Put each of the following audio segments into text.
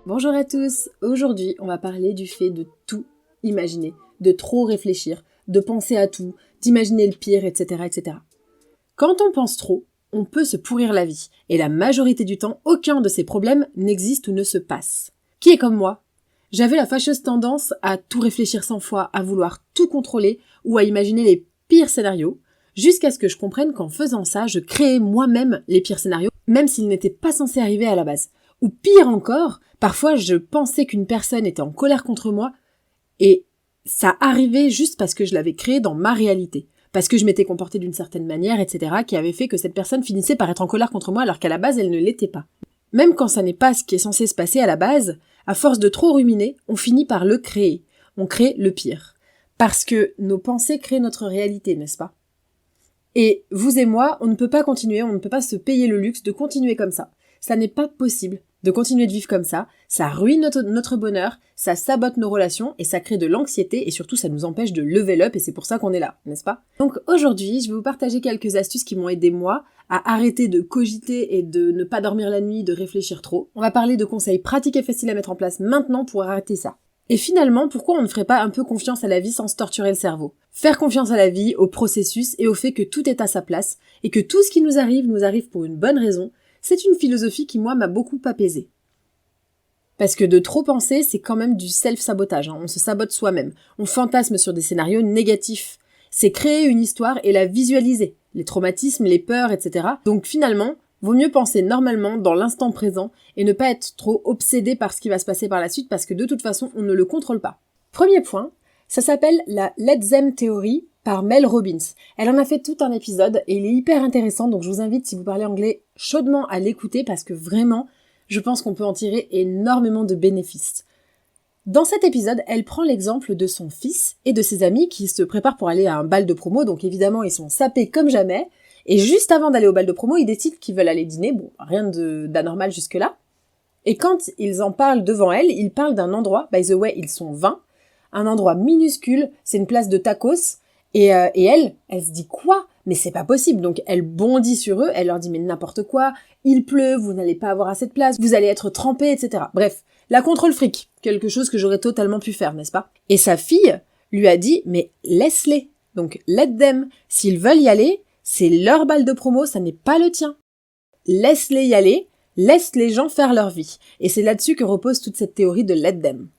Bonjour à tous, aujourd'hui on va parler du fait de tout imaginer, de trop réfléchir, de penser à tout, d'imaginer le pire, etc., etc. Quand on pense trop, on peut se pourrir la vie, et la majorité du temps, aucun de ces problèmes n'existe ou ne se passe. Qui est comme moi ? J'avais la fâcheuse tendance à tout réfléchir 100 fois, à vouloir tout contrôler ou à imaginer les pires scénarios, jusqu'à ce que je comprenne qu'en faisant ça, je créais moi-même les pires scénarios, même s'ils n'étaient pas censés arriver à la base. Ou pire encore, parfois je pensais qu'une personne était en colère contre moi, et ça arrivait juste parce que je l'avais créé dans ma réalité. Parce que je m'étais comportée d'une certaine manière, etc., qui avait fait que cette personne finissait par être en colère contre moi alors qu'à la base elle ne l'était pas. Même quand ça n'est pas ce qui est censé se passer à la base, à force de trop ruminer, on finit par le créer. On crée le pire. Parce que nos pensées créent notre réalité, n'est-ce pas ? Et vous et moi, on ne peut pas continuer, on ne peut pas se payer le luxe de continuer comme ça. Ça n'est pas possible de continuer de vivre comme ça ruine notre bonheur, ça sabote nos relations et ça crée de l'anxiété et surtout ça nous empêche de level up et c'est pour ça qu'on est là, n'est-ce pas ? Donc aujourd'hui, je vais vous partager quelques astuces qui m'ont aidé moi à arrêter de cogiter et de ne pas dormir la nuit, de réfléchir trop. On va parler de conseils pratiques et faciles à mettre en place maintenant pour arrêter ça. Et finalement, pourquoi on ne ferait pas un peu confiance à la vie sans se torturer le cerveau ? Faire confiance à la vie, au processus et au fait que tout est à sa place et que tout ce qui nous arrive pour une bonne raison, c'est une philosophie qui, moi, m'a beaucoup apaisée. Parce que de trop penser, c'est quand même du self-sabotage, on se sabote soi-même. On fantasme sur des scénarios négatifs. C'est créer une histoire et la visualiser. Les traumatismes, les peurs, etc. Donc finalement, vaut mieux penser normalement dans l'instant présent et ne pas être trop obsédé par ce qui va se passer par la suite parce que de toute façon, on ne le contrôle pas. Premier point, ça s'appelle la Let Them Theory par Mel Robbins. Elle en a fait tout un épisode et il est hyper intéressant, donc je vous invite, si vous parlez anglais, chaudement à l'écouter parce que vraiment, je pense qu'on peut en tirer énormément de bénéfices. Dans cet épisode, elle prend l'exemple de son fils et de ses amis qui se préparent pour aller à un bal de promo, donc évidemment ils sont sapés comme jamais, et juste avant d'aller au bal de promo, ils décident qu'ils veulent aller dîner, bon, rien d'anormal jusque-là, et quand ils en parlent devant elle, ils parlent d'un endroit, by the way, ils sont 20, un endroit minuscule, c'est une place de tacos, et elle se dit quoi ? Mais c'est pas possible. Donc elle bondit sur eux, elle leur dit mais n'importe quoi, il pleut, vous n'allez pas avoir assez de place, vous allez être trempés, etc. Bref, la contrôle fric, quelque chose que j'aurais totalement pu faire, n'est-ce pas ? Et sa fille lui a dit mais laisse-les, donc let them, s'ils veulent y aller, c'est leur bal de promo, ça n'est pas le tien. Laisse-les y aller, laisse les gens faire leur vie. Et c'est là-dessus que repose toute cette théorie de let them.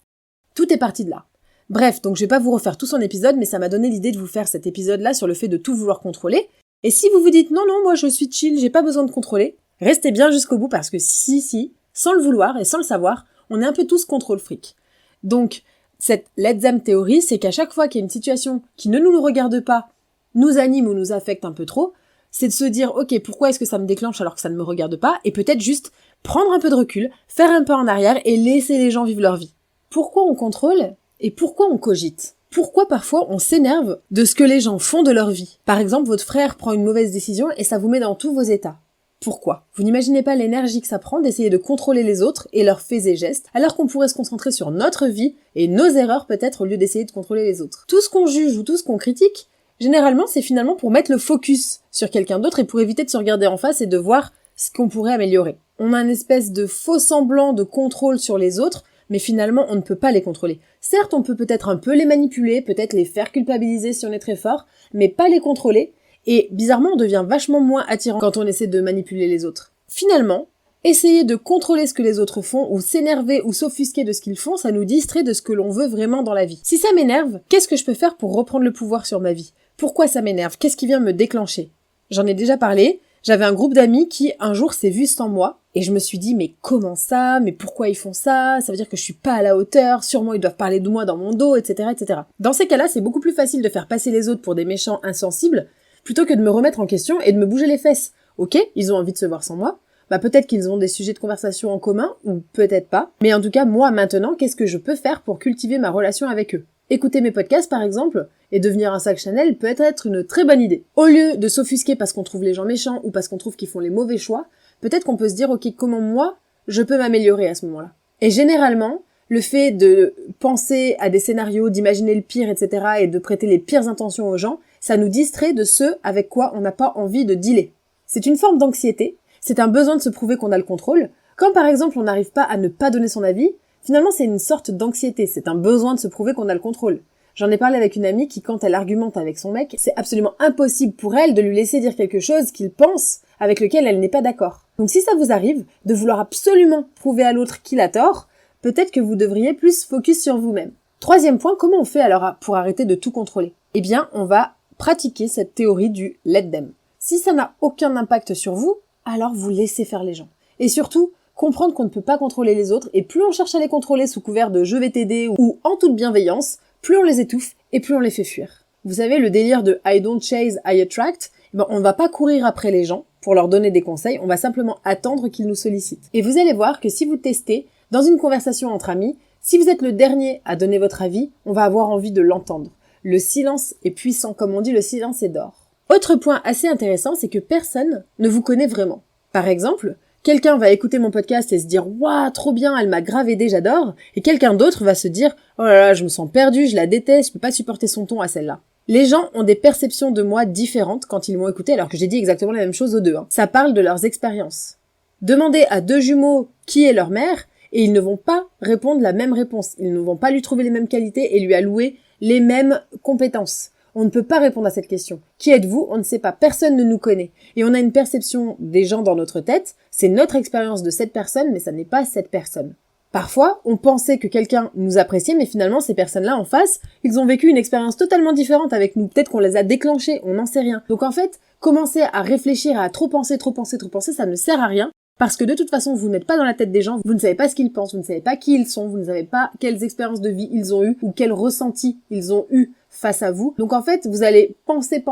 Tout est parti de là. Bref, donc je vais pas vous refaire tout son épisode, mais ça m'a donné l'idée de vous faire cet épisode-là sur le fait de tout vouloir contrôler. Et si vous vous dites non, moi je suis chill, j'ai pas besoin de contrôler, restez bien jusqu'au bout parce que si, sans le vouloir et sans le savoir, on est un peu tous contrôle fric. Donc, cette let them théorie, c'est qu'à chaque fois qu'il y a une situation qui ne nous regarde pas, nous anime ou nous affecte un peu trop, c'est de se dire ok, pourquoi est-ce que ça me déclenche alors que ça ne me regarde pas, et peut-être juste prendre un peu de recul, faire un pas en arrière et laisser les gens vivre leur vie. Pourquoi on contrôle ? Et pourquoi on cogite ? Pourquoi parfois on s'énerve de ce que les gens font de leur vie ? Par exemple, votre frère prend une mauvaise décision et ça vous met dans tous vos états. Pourquoi ? Vous n'imaginez pas l'énergie que ça prend d'essayer de contrôler les autres et leurs faits et gestes, alors qu'on pourrait se concentrer sur notre vie et nos erreurs peut-être au lieu d'essayer de contrôler les autres. Tout ce qu'on juge ou tout ce qu'on critique, généralement c'est finalement pour mettre le focus sur quelqu'un d'autre et pour éviter de se regarder en face et de voir ce qu'on pourrait améliorer. On a une espèce de faux semblant de contrôle sur les autres, mais finalement, on ne peut pas les contrôler. Certes, on peut peut-être un peu les manipuler, peut-être les faire culpabiliser si on est très fort, mais pas les contrôler. Et bizarrement, on devient vachement moins attirant quand on essaie de manipuler les autres. Finalement, essayer de contrôler ce que les autres font, ou s'énerver ou s'offusquer de ce qu'ils font, ça nous distrait de ce que l'on veut vraiment dans la vie. Si ça m'énerve, qu'est-ce que je peux faire pour reprendre le pouvoir sur ma vie ? Pourquoi ça m'énerve ? Qu'est-ce qui vient me déclencher ? J'en ai déjà parlé. J'avais un groupe d'amis qui, un jour, s'est vu sans moi, et je me suis dit, mais comment ça ? Mais pourquoi ils font ça ? Ça veut dire que je suis pas à la hauteur, sûrement ils doivent parler de moi dans mon dos, etc., etc. Dans ces cas-là, c'est beaucoup plus facile de faire passer les autres pour des méchants insensibles, plutôt que de me remettre en question et de me bouger les fesses. Ok, ils ont envie de se voir sans moi, bah peut-être qu'ils ont des sujets de conversation en commun, ou peut-être pas, mais en tout cas, moi, maintenant, qu'est-ce que je peux faire pour cultiver ma relation avec eux ? Écouter mes podcasts, par exemple, et devenir un sac Chanel peut être une très bonne idée. Au lieu de s'offusquer parce qu'on trouve les gens méchants ou parce qu'on trouve qu'ils font les mauvais choix, peut-être qu'on peut se dire, ok, comment moi, je peux m'améliorer à ce moment-là. Et généralement, le fait de penser à des scénarios, d'imaginer le pire, etc., et de prêter les pires intentions aux gens, ça nous distrait de ce avec quoi on n'a pas envie de dealer. C'est une forme d'anxiété, c'est un besoin de se prouver qu'on a le contrôle, Quand par exemple on n'arrive pas à ne pas donner son avis, finalement c'est une sorte d'anxiété, c'est un besoin de se prouver qu'on a le contrôle. J'en ai parlé avec une amie qui, quand elle argumente avec son mec, c'est absolument impossible pour elle de lui laisser dire quelque chose qu'il pense, avec lequel elle n'est pas d'accord. Donc si ça vous arrive de vouloir absolument prouver à l'autre qu'il a tort, peut-être que vous devriez plus focus sur vous-même. Troisième point, comment on fait alors pour arrêter de tout contrôler ? Eh bien, on va pratiquer cette théorie du let them. Si ça n'a aucun impact sur vous, alors vous laissez faire les gens. Et surtout, comprendre qu'on ne peut pas contrôler les autres, et plus on cherche à les contrôler sous couvert de « je vais t'aider » ou en toute bienveillance, plus on les étouffe et plus on les fait fuir. Vous savez, le délire de « I don't chase, I attract », on ne va pas courir après les gens pour leur donner des conseils, on va simplement attendre qu'ils nous sollicitent. Et vous allez voir que si vous testez, dans une conversation entre amis, si vous êtes le dernier à donner votre avis, on va avoir envie de l'entendre. Le silence est puissant, comme on dit, le silence est d'or. Autre point assez intéressant, c'est que personne ne vous connaît vraiment. Par exemple, quelqu'un va écouter mon podcast et se dire « Waouh, trop bien, elle m'a grave aidé, j'adore » et quelqu'un d'autre va se dire « Oh là là, je me sens perdu, je la déteste, je peux pas supporter son ton à celle-là ». Les gens ont des perceptions de moi différentes quand ils m'ont écouté, alors que j'ai dit exactement la même chose aux deux. Ça parle de leurs expériences. Demandez à deux jumeaux qui est leur mère, et ils ne vont pas répondre la même réponse. Ils ne vont pas lui trouver les mêmes qualités et lui allouer les mêmes compétences. On ne peut pas répondre à cette question. Qui êtes-vous ? On ne sait pas. Personne ne nous connaît. Et on a une perception des gens dans notre tête. C'est notre expérience de cette personne, mais ça n'est pas cette personne. Parfois, on pensait que quelqu'un nous appréciait, mais finalement, ces personnes-là en face, ils ont vécu une expérience totalement différente avec nous. Peut-être qu'on les a déclenchées, on n'en sait rien. Donc en fait, commencer à réfléchir, à trop penser, ça ne sert à rien. Parce que de toute façon, vous n'êtes pas dans la tête des gens, vous ne savez pas ce qu'ils pensent, vous ne savez pas qui ils sont, vous ne savez pas quelles expériences de vie ils ont eues ou quels ressentis ils ont eu face à vous. Donc en fait, vous allez penser,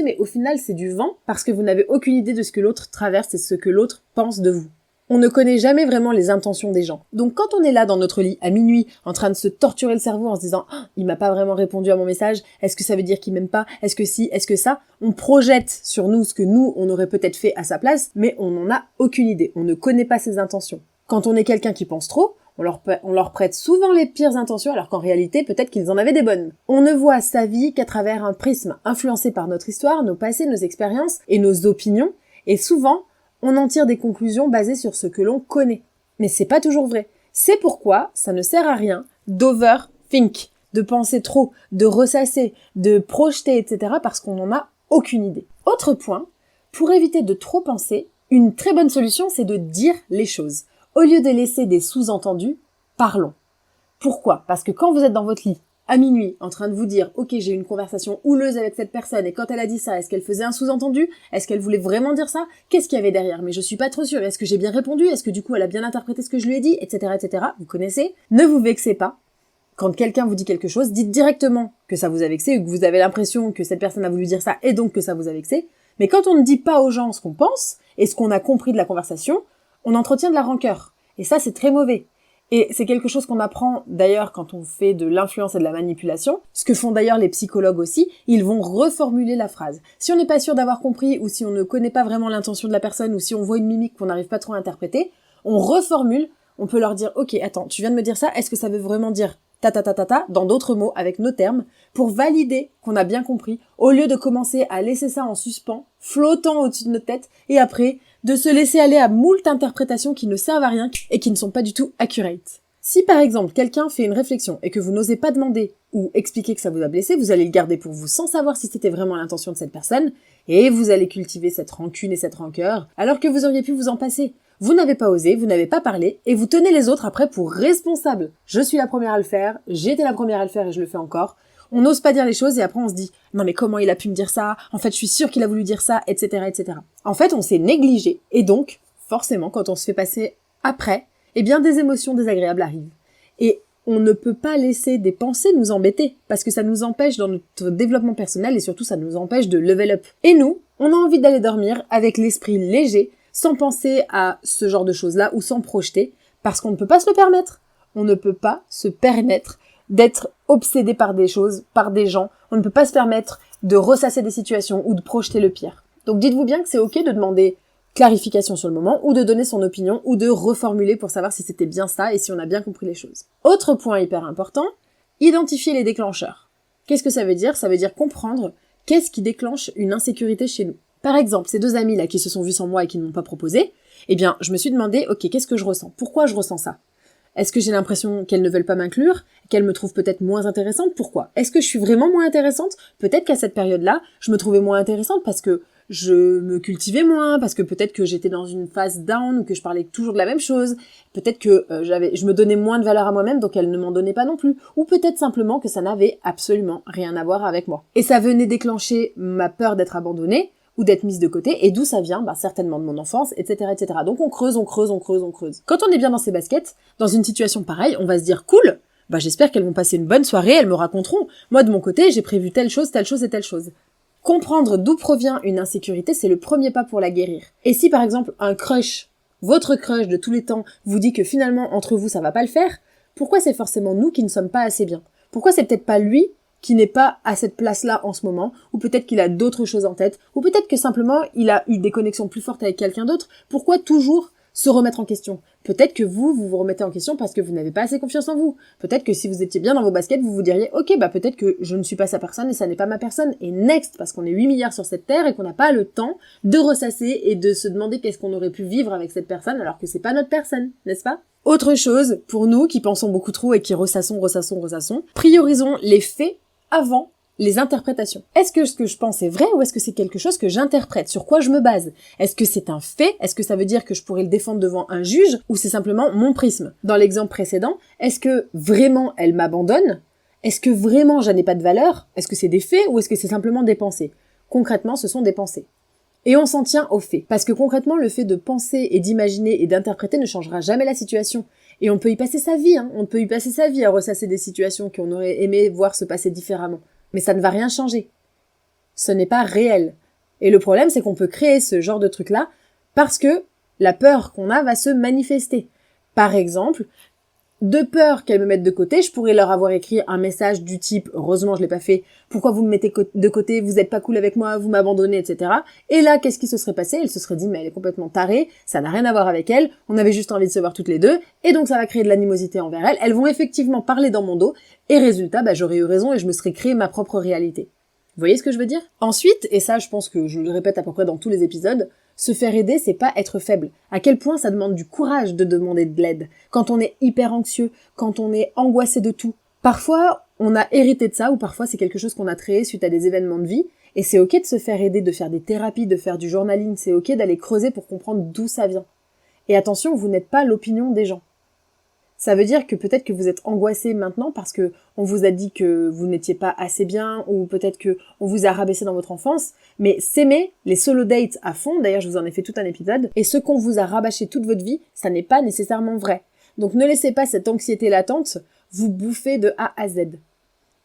mais au final, c'est du vent parce que vous n'avez aucune idée de ce que l'autre traverse et ce que l'autre pense de vous. On ne connaît jamais vraiment les intentions des gens. Donc quand on est là dans notre lit à minuit, en train de se torturer le cerveau en se disant « Oh, il m'a pas vraiment répondu à mon message, est-ce que ça veut dire qu'il m'aime pas? Est-ce que si? Est-ce que ça ?» On projette sur nous ce que nous, on aurait peut-être fait à sa place, mais on n'en a aucune idée. On ne connaît pas ses intentions. Quand on est quelqu'un qui pense trop, on leur prête souvent les pires intentions, alors qu'en réalité, peut-être qu'ils en avaient des bonnes. On ne voit sa vie qu'à travers un prisme influencé par notre histoire, nos passés, nos expériences et nos opinions, et souvent, on en tire des conclusions basées sur ce que l'on connaît. Mais c'est pas toujours vrai. C'est pourquoi ça ne sert à rien d'overthink, de penser trop, de ressasser, de projeter, etc. parce qu'on n'en a aucune idée. Autre point, pour éviter de trop penser, une très bonne solution, c'est de dire les choses. Au lieu de laisser des sous-entendus, parlons. Pourquoi ? Parce que quand vous êtes dans votre lit, à minuit, en train de vous dire « Ok, j'ai eu une conversation houleuse avec cette personne et quand elle a dit ça, est-ce qu'elle faisait un sous-entendu ? Est-ce qu'elle voulait vraiment dire ça ? Qu'est-ce qu'il y avait derrière ? Mais je suis pas trop sûre. Est-ce que j'ai bien répondu ? Est-ce que du coup elle a bien interprété ce que je lui ai dit ? Etc. etc. Vous connaissez ? Ne vous vexez pas. Quand quelqu'un vous dit quelque chose, dites directement que ça vous a vexé ou que vous avez l'impression que cette personne a voulu dire ça et donc que ça vous a vexé. Mais quand on ne dit pas aux gens ce qu'on pense et ce qu'on a compris de la conversation, on entretient de la rancœur. Et ça, c'est très mauvais. Et c'est quelque chose qu'on apprend d'ailleurs quand on fait de l'influence et de la manipulation. Ce que font d'ailleurs les psychologues aussi, ils vont reformuler la phrase. Si on n'est pas sûr d'avoir compris ou si on ne connaît pas vraiment l'intention de la personne ou si on voit une mimique qu'on n'arrive pas trop à interpréter, on reformule, on peut leur dire « Ok, attends, tu viens de me dire ça, est-ce que ça veut vraiment dire ta dans d'autres mots, avec nos termes, pour valider qu'on a bien compris, au lieu de commencer à laisser ça en suspens, flottant au-dessus de notre tête, et après, de se laisser aller à moult interprétations qui ne servent à rien et qui ne sont pas du tout accurate. Si par exemple, quelqu'un fait une réflexion et que vous n'osez pas demander ou expliquer que ça vous a blessé, vous allez le garder pour vous sans savoir si c'était vraiment l'intention de cette personne, et vous allez cultiver cette rancune et cette rancœur, alors que vous auriez pu vous en passer. Vous n'avez pas osé, vous n'avez pas parlé, et vous tenez les autres après pour responsables. Je suis la première à le faire, j'ai été la première à le faire et je le fais encore. On n'ose pas dire les choses et après on se dit « Non mais comment il a pu me dire ça ? En fait je suis sûre qu'il a voulu dire ça, etc. etc. » En fait on s'est négligé, et donc, forcément, quand on se fait passer après, eh bien des émotions désagréables arrivent. Et on ne peut pas laisser des pensées nous embêter, parce que ça nous empêche dans notre développement personnel et surtout ça nous empêche de level up. Et nous, on a envie d'aller dormir avec l'esprit léger, sans penser à ce genre de choses-là ou sans projeter, parce qu'on ne peut pas se le permettre. On ne peut pas se permettre d'être obsédé par des choses, par des gens. On ne peut pas se permettre de ressasser des situations ou de projeter le pire. Donc dites-vous bien que c'est ok de demander clarification sur le moment ou de donner son opinion ou de reformuler pour savoir si c'était bien ça et si on a bien compris les choses. Autre point hyper important, identifier les déclencheurs. Qu'est-ce que ça veut dire ? Ça veut dire comprendre qu'est-ce qui déclenche une insécurité chez nous. Par exemple, ces deux amis là qui se sont vus sans moi et qui ne m'ont pas proposé, Eh bien, je me suis demandé, ok, qu'est-ce que je ressens? Pourquoi je ressens ça? Est-ce que j'ai l'impression qu'elles ne veulent pas m'inclure? Qu'elles me trouvent peut-être moins intéressante? Pourquoi? Est-ce que je suis vraiment moins intéressante? Peut-être qu'à cette période-là, je me trouvais moins intéressante parce que je me cultivais moins, parce que peut-être que j'étais dans une phase down ou que je parlais toujours de la même chose. Peut-être que je me donnais moins de valeur à moi-même, donc elles ne m'en donnaient pas non plus. Ou peut-être simplement que ça n'avait absolument rien à voir avec moi. Et ça venait déclencher ma peur d'être abandonnée, ou d'être mise de côté, et d'où ça vient, certainement de mon enfance, etc., etc. Donc on creuse. Quand on est bien dans ses baskets, dans une situation pareille, on va se dire cool, j'espère qu'elles vont passer une bonne soirée, elles me raconteront. Moi de mon côté, j'ai prévu telle chose et telle chose. Comprendre d'où provient une insécurité, c'est le premier pas pour la guérir. Et si par exemple un crush, votre crush de tous les temps, vous dit que finalement entre vous ça va pas le faire, pourquoi c'est forcément nous qui ne sommes pas assez bien? Pourquoi c'est peut-être pas lui qui n'est pas à cette place-là en ce moment, ou peut-être qu'il a d'autres choses en tête, ou peut-être que simplement il a eu des connexions plus fortes avec quelqu'un d'autre? Pourquoi toujours se remettre en question? Peut-être que vous vous remettez en question parce que vous n'avez pas assez confiance en vous. Peut-être que si vous étiez bien dans vos baskets, vous vous diriez « Ok, peut-être que je ne suis pas sa personne et ça n'est pas ma personne. » Et next, parce qu'on est 8 milliards sur cette terre et qu'on n'a pas le temps de ressasser et de se demander qu'est-ce qu'on aurait pu vivre avec cette personne alors que c'est pas notre personne, n'est-ce pas? Autre chose, pour nous qui pensons beaucoup trop et qui ressassons, priorisons les faits avant les interprétations. Est-ce que ce que je pense est vrai ou est-ce que c'est quelque chose que j'interprète? Sur quoi je me base? Est-ce que c'est un fait? Est-ce que ça veut dire que je pourrais le défendre devant un juge? Ou c'est simplement mon prisme? Dans l'exemple précédent, est-ce que vraiment elle m'abandonne? Est-ce que vraiment je n'ai pas de valeur? Est-ce que c'est des faits ou est-ce que c'est simplement des pensées? Concrètement, ce sont des pensées. Et on s'en tient aux faits. Parce que concrètement, le fait de penser et d'imaginer et d'interpréter ne changera jamais la situation. Et on peut y passer sa vie, On peut y passer sa vie à ressasser des situations qu'on aurait aimé voir se passer différemment. Mais ça ne va rien changer. Ce n'est pas réel. Et le problème, c'est qu'on peut créer ce genre de truc-là parce que la peur qu'on a va se manifester. Par exemple, de peur qu'elles me mettent de côté, je pourrais leur avoir écrit un message du type « Heureusement, je l'ai pas fait. Pourquoi vous me mettez de côté? Vous êtes pas cool avec moi, vous m'abandonnez, etc. » Et là, qu'est-ce qui se serait passé? Elles se seraient dit « Mais elle est complètement tarée, ça n'a rien à voir avec elle, on avait juste envie de se voir toutes les deux, et donc ça va créer de l'animosité envers elle. » Elles vont effectivement parler dans mon dos, et résultat, j'aurais eu raison et je me serais créé ma propre réalité. Vous voyez ce que je veux dire? Ensuite, et ça je pense que je le répète à peu près dans tous les épisodes, se faire aider, c'est pas être faible. À quel point ça demande du courage de demander de l'aide. Quand on est hyper anxieux, quand on est angoissé de tout. Parfois, on a hérité de ça, ou parfois c'est quelque chose qu'on a créé suite à des événements de vie, et c'est ok de se faire aider, de faire des thérapies, de faire du journaling, c'est ok d'aller creuser pour comprendre d'où ça vient. Et attention, vous n'êtes pas l'opinion des gens. Ça veut dire que peut-être que vous êtes angoissé maintenant parce que on vous a dit que vous n'étiez pas assez bien ou peut-être que on vous a rabaissé dans votre enfance. Mais s'aimer, les solo dates à fond, d'ailleurs je vous en ai fait tout un épisode, et ce qu'on vous a rabâché toute votre vie, ça n'est pas nécessairement vrai. Donc ne laissez pas cette anxiété latente vous bouffer de A à Z.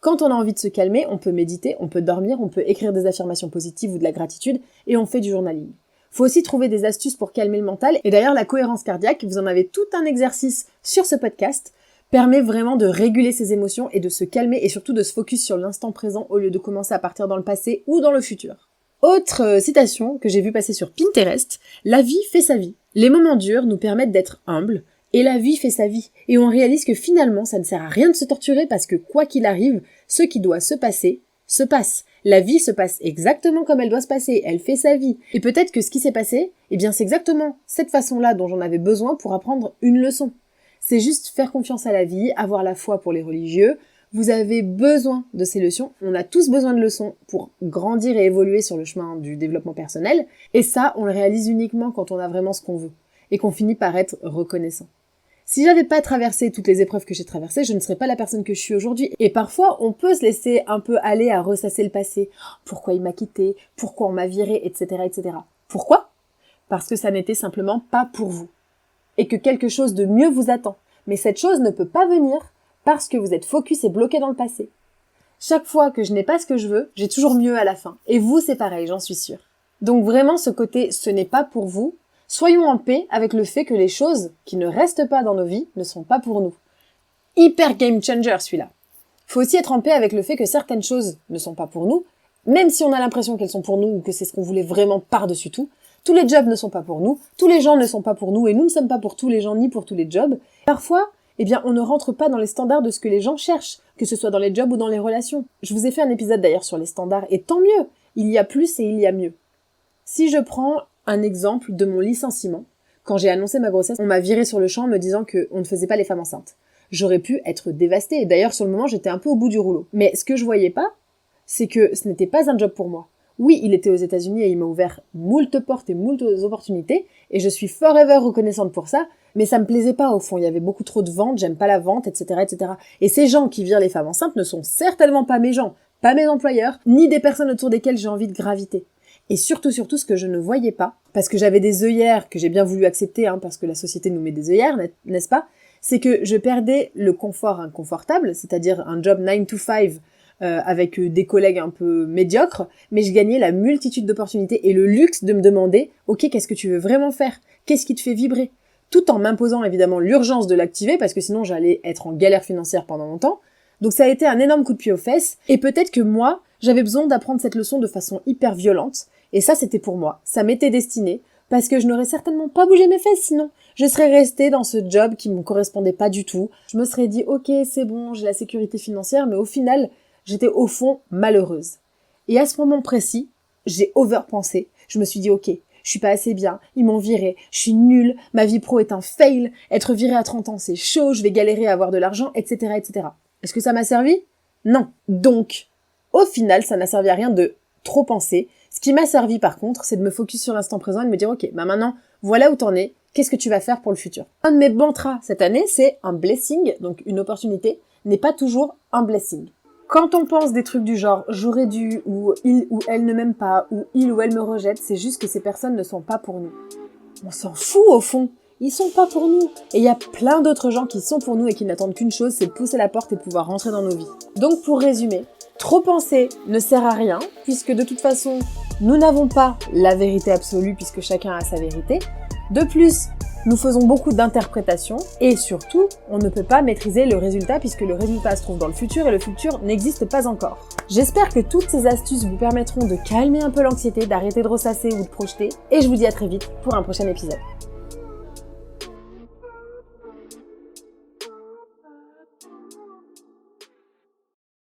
Quand on a envie de se calmer, on peut méditer, on peut dormir, on peut écrire des affirmations positives ou de la gratitude, et on fait du journaling. Faut aussi trouver des astuces pour calmer le mental. Et d'ailleurs, la cohérence cardiaque, vous en avez tout un exercice sur ce podcast, permet vraiment de réguler ses émotions et de se calmer et surtout de se focus sur l'instant présent au lieu de commencer à partir dans le passé ou dans le futur. Autre citation que j'ai vue passer sur Pinterest, la vie fait sa vie. Les moments durs nous permettent d'être humbles et la vie fait sa vie. Et on réalise que finalement, ça ne sert à rien de se torturer parce que quoi qu'il arrive, ce qui doit se passer, se passe. La vie se passe exactement comme elle doit se passer, elle fait sa vie. Et peut-être que ce qui s'est passé, c'est exactement cette façon-là dont j'en avais besoin pour apprendre une leçon. C'est juste faire confiance à la vie, avoir la foi pour les religieux. Vous avez besoin de ces leçons, on a tous besoin de leçons pour grandir et évoluer sur le chemin du développement personnel. Et ça, on le réalise uniquement quand on a vraiment ce qu'on veut. Et qu'on finit par être reconnaissant. Si j'avais pas traversé toutes les épreuves que j'ai traversées, je ne serais pas la personne que je suis aujourd'hui. Et parfois, on peut se laisser un peu aller à ressasser le passé. Pourquoi il m'a quitté? Pourquoi on m'a viré? Etc., etc. Pourquoi? Parce que ça n'était simplement pas pour vous. Et que quelque chose de mieux vous attend. Mais cette chose ne peut pas venir parce que vous êtes focus et bloqué dans le passé. Chaque fois que je n'ai pas ce que je veux, j'ai toujours mieux à la fin. Et vous, c'est pareil, j'en suis sûre. Donc vraiment, ce côté « ce n'est pas pour vous », soyons en paix avec le fait que les choses qui ne restent pas dans nos vies ne sont pas pour nous. Hyper game changer celui-là. Faut aussi être en paix avec le fait que certaines choses ne sont pas pour nous, même si on a l'impression qu'elles sont pour nous ou que c'est ce qu'on voulait vraiment par-dessus tout. Tous les jobs ne sont pas pour nous, tous les gens ne sont pas pour nous et nous ne sommes pas pour tous les gens ni pour tous les jobs. Parfois, on ne rentre pas dans les standards de ce que les gens cherchent, que ce soit dans les jobs ou dans les relations. Je vous ai fait un épisode d'ailleurs sur les standards et tant mieux, il y a plus et il y a mieux. Si je prends un exemple de mon licenciement, Quand j'ai annoncé ma grossesse, on m'a virée sur le champ en me disant qu'on ne faisait pas les femmes enceintes. J'aurais pu être dévastée, et d'ailleurs sur le moment j'étais un peu au bout du rouleau. Mais ce que je voyais pas, c'est que ce n'était pas un job pour moi. Oui, il était aux États-Unis et il m'a ouvert moult portes et moult opportunités, et je suis forever reconnaissante pour ça, mais ça me plaisait pas au fond, il y avait beaucoup trop de ventes, j'aime pas la vente, etc., etc. Et ces gens qui virent les femmes enceintes ne sont certainement pas mes gens, pas mes employeurs, ni des personnes autour desquelles j'ai envie de graviter. Et surtout, ce que je ne voyais pas, parce que j'avais des œillères que j'ai bien voulu accepter, parce que la société nous met des œillères, n'est-ce pas, c'est que je perdais le confort inconfortable, c'est-à-dire un job 9 to 5 avec des collègues un peu médiocres, mais je gagnais la multitude d'opportunités et le luxe de me demander « Ok, qu'est-ce que tu veux vraiment faire ? Qu'est-ce qui te fait vibrer ?» Tout en m'imposant évidemment l'urgence de l'activer, parce que sinon j'allais être en galère financière pendant longtemps. Donc ça a été un énorme coup de pied aux fesses, et peut-être que moi, j'avais besoin d'apprendre cette leçon de façon hyper violente, et ça c'était pour moi, ça m'était destiné, parce que je n'aurais certainement pas bougé mes fesses sinon. Je serais restée dans ce job qui me correspondait pas du tout. Je me serais dit, ok, c'est bon, j'ai la sécurité financière, mais au final, j'étais au fond malheureuse. Et à ce moment précis, j'ai overpensé. Je me suis dit, ok, je suis pas assez bien, ils m'ont virée, je suis nulle, ma vie pro est un fail, être virée à 30 ans c'est chaud, je vais galérer à avoir de l'argent, etc., etc. Est-ce que ça m'a servi ? Non. Donc, au final, ça n'a servi à rien de trop penser. Ce qui m'a servi par contre, c'est de me focus sur l'instant présent et de me dire, ok, maintenant, voilà où t'en es, qu'est-ce que tu vas faire pour le futur ? Un de mes mantras cette année, c'est un blessing, donc une opportunité, n'est pas toujours un blessing. Quand on pense des trucs du genre « j'aurais dû » ou « il ou elle ne m'aime pas » ou « il ou elle me rejette », c'est juste que ces personnes ne sont pas pour nous. On s'en fout au fond, ils sont pas pour nous. Et il y a plein d'autres gens qui sont pour nous et qui n'attendent qu'une chose, c'est de pousser la porte et de pouvoir rentrer dans nos vies. Donc pour résumer, trop penser ne sert à rien, puisque de toute façon, nous n'avons pas la vérité absolue puisque chacun a sa vérité. De plus, nous faisons beaucoup d'interprétations et surtout, on ne peut pas maîtriser le résultat puisque le résultat se trouve dans le futur et le futur n'existe pas encore. J'espère que toutes ces astuces vous permettront de calmer un peu l'anxiété, d'arrêter de ressasser ou de projeter et je vous dis à très vite pour un prochain épisode.